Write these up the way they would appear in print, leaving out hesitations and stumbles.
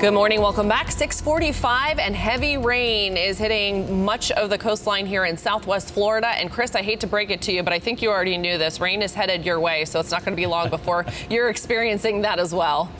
Good morning. Welcome back. 6:45 and heavy rain is hitting much of the coastline here in southwest Florida. And Chris, I hate to break it to you, but I think you already knew this. Rain is headed your way, so it's not going to be long before you're experiencing that as well.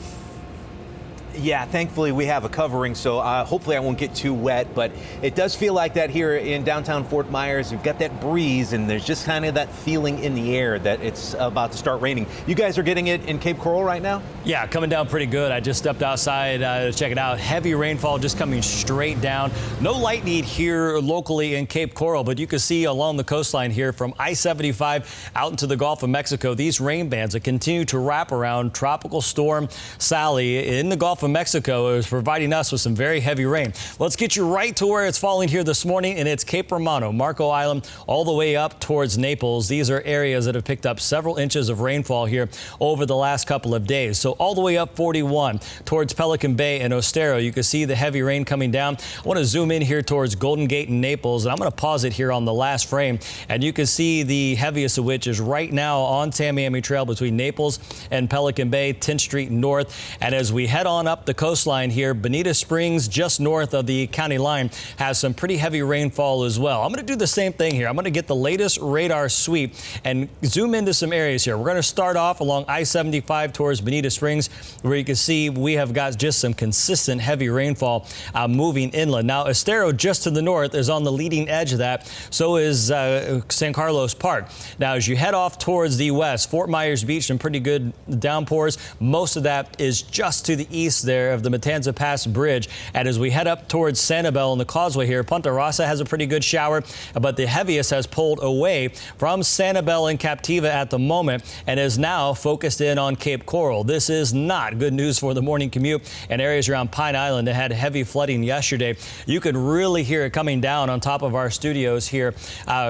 Yeah, thankfully we have a covering, so hopefully I won't get too wet, but it does feel like that here in downtown Fort Myers. You've got that breeze, and there's just kind of that feeling in the air that it's about to start raining. You guys are getting it in Cape Coral right now? Yeah, coming down pretty good. I just stepped outside to check it out. Heavy rainfall just coming straight down. No lightning here locally in Cape Coral, but you can see along the coastline here from I-75 out into the Gulf of Mexico, these rain bands that continue to wrap around Tropical Storm Sally in the Gulf of Mexico is providing us with some very heavy rain. Let's get you right to where it's falling here this morning, and it's Cape Romano, Marco Island, all the way up towards Naples. These are areas that have picked up several inches of rainfall here over the last couple of days. So all the way up 41 towards Pelican Bay and Ostero, you can see the heavy rain coming down. I want to zoom in here towards Golden Gate and Naples, and I'm going to pause it here on the last frame, and you can see the heaviest of which is right now on Tamiami Trail between Naples and Pelican Bay, 10th Street North. And as we head on up the coastline here, Bonita Springs, just north of the county line, has some pretty heavy rainfall as well. I'm going to do the same thing here. I'm going to get the latest radar sweep and zoom into some areas here. We're going to start off along I-75 towards Bonita Springs, where you can see we have got just some consistent heavy rainfall moving inland. Now, Estero, just to the north, is on the leading edge of that. So is San Carlos Park. Now, as you head off towards the west, Fort Myers Beach, some pretty good downpours. Most of that is just to the east there of the Matanza Pass Bridge. And as we head up towards Sanibel and the causeway here, Punta Rasa has a pretty good shower, but the heaviest has pulled away from Sanibel and Captiva at the moment and is now focused in on Cape Coral. This is not good news for the morning commute and areas around Pine Island that had heavy flooding yesterday. You could really hear it coming down on top of our studios here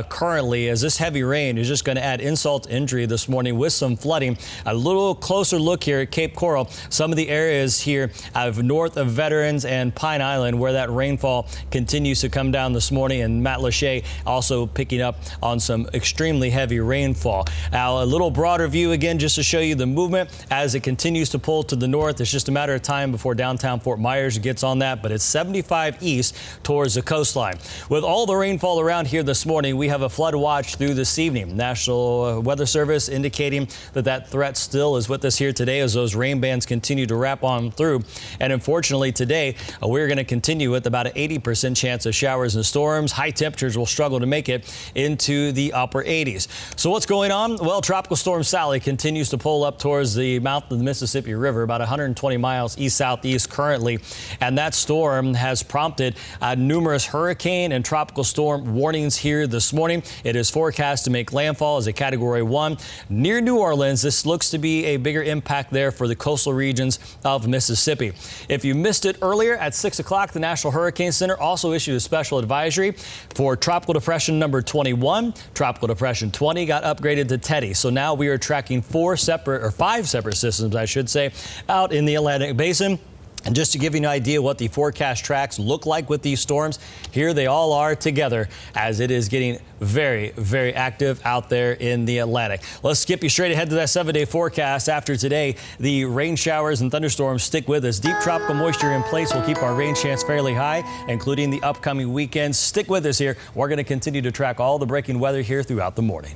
currently, as this heavy rain is just going to add insult to injury this morning with some flooding. A little closer look here at Cape Coral, some of the areas here north of Veterans and Pine Island where that rainfall continues to come down this morning, and Matt Lachey also picking up on some extremely heavy rainfall. Now, a little broader view again just to show you the movement as it continues to pull to the north. It's just a matter of time before downtown Fort Myers gets on that, but it's 75 east towards the coastline. With all the rainfall around here this morning, we have a flood watch through this evening. National Weather Service indicating that that threat still is with us here today as those rain bands continue to wrap on through. And unfortunately today, we're going to continue with about an 80% chance of showers and storms. High temperatures will struggle to make it into the upper 80s. So what's going on? Well, Tropical Storm Sally continues to pull up towards the mouth of the Mississippi River, about 120 miles east-southeast currently. And that storm has prompted numerous hurricane and tropical storm warnings here this morning. It is forecast to make landfall as a Category 1 near New Orleans. This looks to be a bigger impact there for the coastal regions of Mississippi. If you missed it earlier at 6 o'clock, the National Hurricane Center also issued a special advisory for Tropical Depression number 21. Tropical Depression 20 got upgraded to Teddy. So now we are tracking five separate systems, I should say, out in the Atlantic Basin. And just to give you an idea what the forecast tracks look like with these storms, here they all are together as it is getting very, very active out there in the Atlantic. Let's skip you straight ahead to that 7-day forecast. After today, the rain showers and thunderstorms stick with us. Deep tropical moisture in place will keep our rain chance fairly high, including the upcoming weekend. Stick with us here. We're going to continue to track all the breaking weather here throughout the morning.